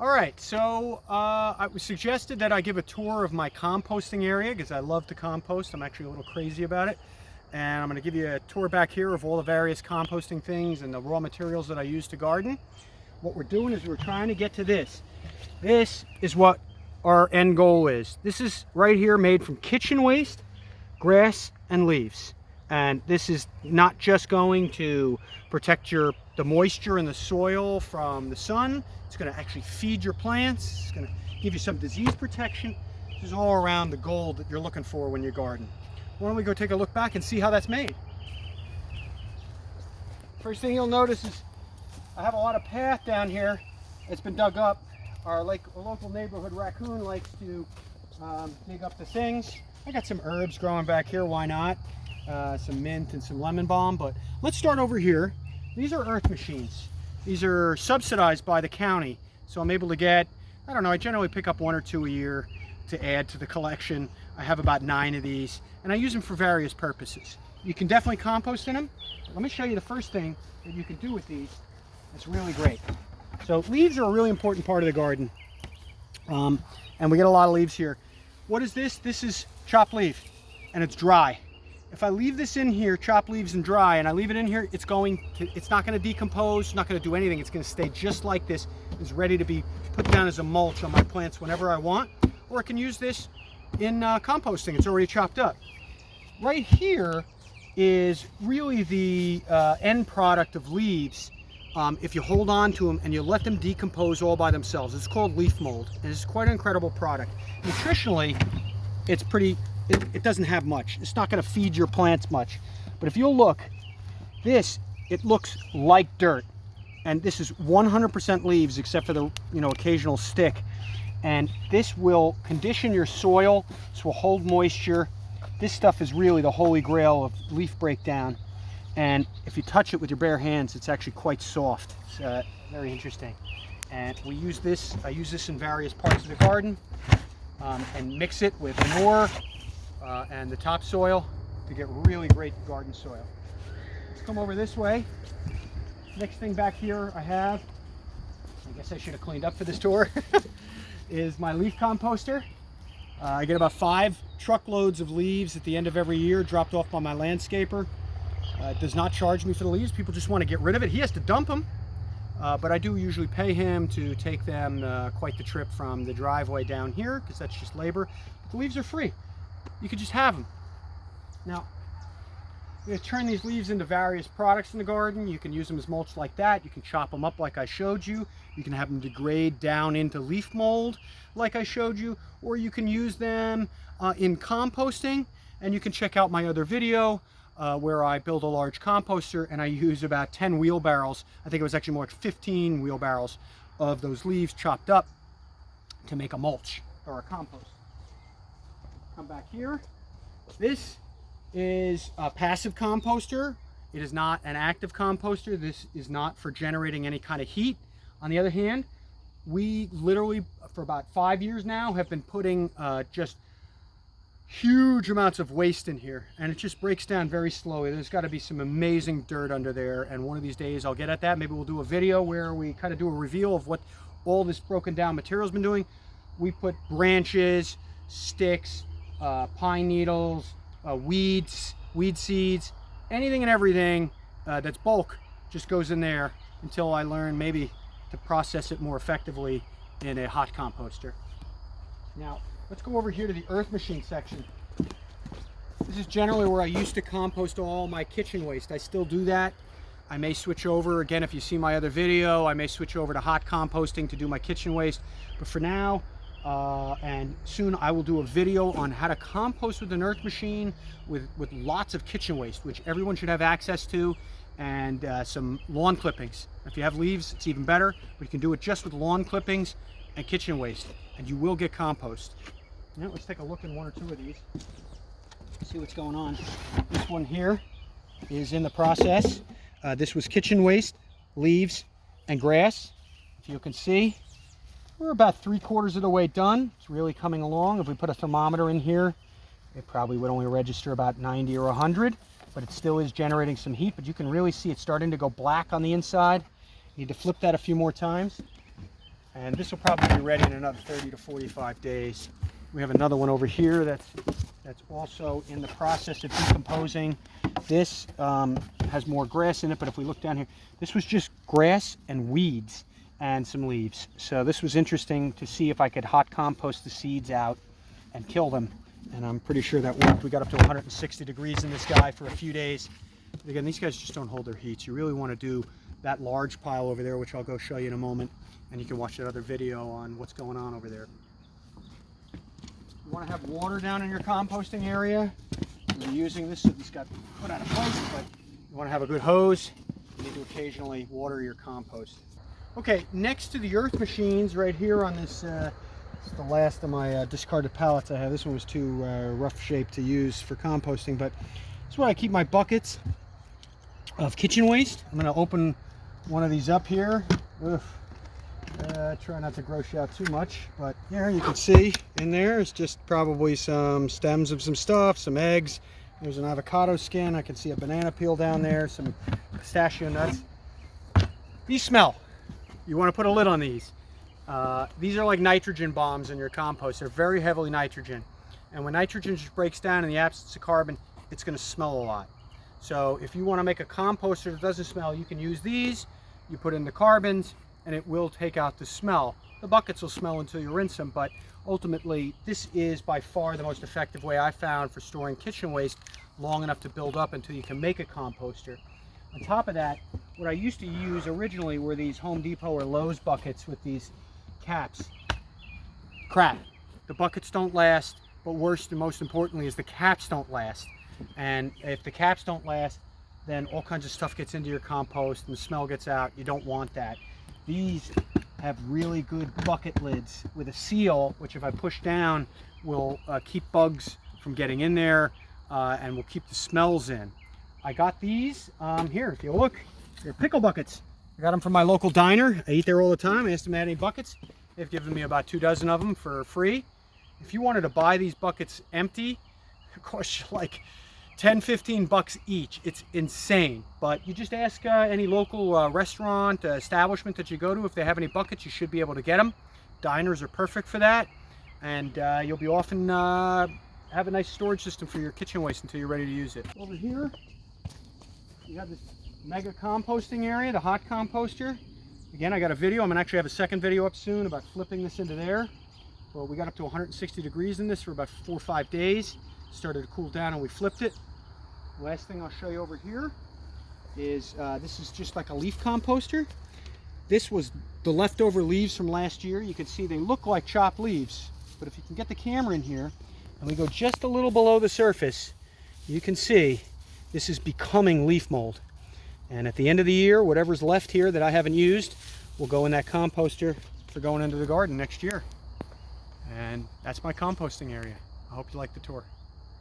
All right, so it was suggested that I give a tour of my composting area because I love to compost. I'm actually a little crazy about it. And I'm going to give you a tour back here of all the various composting things and the raw materials that I use to garden. What we're doing is we're trying to get to this. This is what our end goal is. This is right here made from kitchen waste, grass, and leaves. And this is not just going to protect the moisture in the soil from the sun. It's going to actually feed your plants. It's going to give you some disease protection. This is all around the goal that you're looking for when you garden. Why don't we go take a look back and see how that's made? First thing you'll notice is I have a lot of path down here. It's been dug up. Our local neighborhood raccoon likes to dig up the things. I got some herbs growing back here, why not? Some mint and some lemon balm, but let's start over here. These are earth machines. These are subsidized by the county, so I'm able to get, I don't know, I generally pick up 1 or 2 a year to add to the collection. I have about 9 of these, and I use them for various purposes. You can definitely compost in them. Let me show you the first thing that you can do with these. It's really great. So leaves are a really important part of the garden, and we get a lot of leaves here. What is this? This is chopped leaf, and it's dry. If I leave this in here, chopped leaves and dry, and I leave it in here, it's not going to decompose, it's not going to do anything. It's going to stay just like this. It's ready to be put down as a mulch on my plants whenever I want, or I can use this in composting. It's already chopped up. Right here is really the end product of leaves. If you hold on to them and you let them decompose all by themselves. It's called leaf mold, and it's quite an incredible product. Nutritionally, it's pretty. It doesn't have much. It's not going to feed your plants much. But if you'll look, it looks like dirt. And this is 100% leaves except for the occasional stick. And this will condition your soil. This will hold moisture. This stuff is really the holy grail of leaf breakdown. And if you touch it with your bare hands, it's actually quite soft. It's very interesting. And we use this. I use this in various parts of the garden and mix it with manure. And the topsoil to get really great garden soil. Let's come over this way. Next thing back here I guess I should have cleaned up for this tour, is my leaf composter. I get about 5 truckloads of leaves at the end of every year dropped off by my landscaper. It does not charge me for the leaves. People just want to get rid of it. He has to dump them, but I do usually pay him to take them quite the trip from the driveway down here because that's just labor. But the leaves are free. You could just have them. Now, you're going to turn these leaves into various products in the garden. You can use them as mulch like that. You can chop them up like I showed you. You can have them degrade down into leaf mold like I showed you. Or you can use them in composting. And you can check out my other video where I build a large composter and I use about 10 wheelbarrows. I think it was actually more like 15 wheelbarrows of those leaves chopped up to make a mulch or a compost. Come back here. This is a passive composter. It is not an active composter. This is not for generating any kind of heat. On the other hand, we literally for about 5 years now have been putting just huge amounts of waste in here, and it just breaks down very slowly. There's got to be some amazing dirt under there, and one of these days I'll get at that. Maybe we'll do a video where we kind of do a reveal of what all this broken down material has been doing. We put branches, sticks, pine needles, weeds, weed seeds, anything and everything that's bulk just goes in there until I learn maybe to process it more effectively in a hot composter. Now, let's go over here to the earth machine section. This is generally where I used to compost all my kitchen waste. I still do that. I may switch over, again, if you see my other video, I may switch over to hot composting to do my kitchen waste. But for now, and soon I will do a video on how to compost with an earth machine with lots of kitchen waste, which everyone should have access to, and some lawn clippings. If you have leaves, it's even better, but you can do it just with lawn clippings and kitchen waste, and you will get compost. Now let's take a look in 1 or 2 of these, see what's going on. This one here is in the process. This was kitchen waste, leaves, and grass. If you can see, we're about 3/4 of the way done. It's really coming along. If we put a thermometer in here, it probably would only register about 90 or 100, but it still is generating some heat. But you can really see it's starting to go black on the inside. You need to flip that a few more times. And this will probably be ready in another 30 to 45 days. We have another one over here that's also in the process of decomposing. This has more grass in it, but if we look down here, this was just grass and weeds and some leaves. So this was interesting to see if I could hot compost the seeds out and kill them. And I'm pretty sure that worked. We got up to 160 degrees in this guy for a few days. But again, these guys just don't hold their heat. You really want to do that large pile over there, which I'll go show you in a moment. And you can watch that other video on what's going on over there. You want to have water down in your composting area. You're using this, so this got put out of place, but you want to have a good hose. You need to occasionally water your compost. Okay, next to the earth machines right here on this, it's the last of my discarded pallets I have. This one was too rough shape to use for composting, but this is where I keep my buckets of kitchen waste. I'm going to open one of these up here. Ugh. Try not to gross you out too much, but here you can see in there is just probably some stems of some stuff, some eggs. There's an avocado skin. I can see a banana peel down there, some pistachio nuts. These smell. You want to put a lid on these. These are like nitrogen bombs in your compost. They're very heavily nitrogen. And when nitrogen just breaks down in the absence of carbon, it's going to smell a lot. So if you want to make a composter that doesn't smell, you can use these. You put in the carbons, and it will take out the smell. The buckets will smell until you rinse them, but ultimately this is by far the most effective way I found for storing kitchen waste long enough to build up until you can make a composter. On top of that, what I used to use originally were these Home Depot or Lowe's buckets with these caps. Crap. The buckets don't last, but worse and most importantly is the caps don't last. And if the caps don't last, then all kinds of stuff gets into your compost and the smell gets out. You don't want that. These have really good bucket lids with a seal, which if I push down will keep bugs from getting in there and will keep the smells in. I got these here, if you look, they're pickle buckets. I got them from my local diner. I eat there all the time. I asked them to add any buckets. They've given me about 2 dozen of them for free. If you wanted to buy these buckets empty, it costs you like 10-15 bucks each. It's insane, but you just ask any local restaurant establishment that you go to if they have any buckets. You should be able to get them. Diners are perfect for that, and you'll be off and have a nice storage system for your kitchen waste until you're ready to use it. Over here you have this mega composting area, the hot composter. Again, I got a video. I'm gonna actually have a second video up soon about flipping this into there. Well, we got up to 160 degrees in this for about 4 or 5 days. Started to cool down and we flipped it. Last thing I'll show you over here is this is just like a leaf composter. This was the leftover leaves from last year. You can see they look like chopped leaves, but if you can get the camera in here and we go just a little below the surface, you can see this is becoming leaf mold. And at the end of the year, whatever's left here that I haven't used will go in that composter for going into the garden next year. And that's my composting area. I hope you like the tour.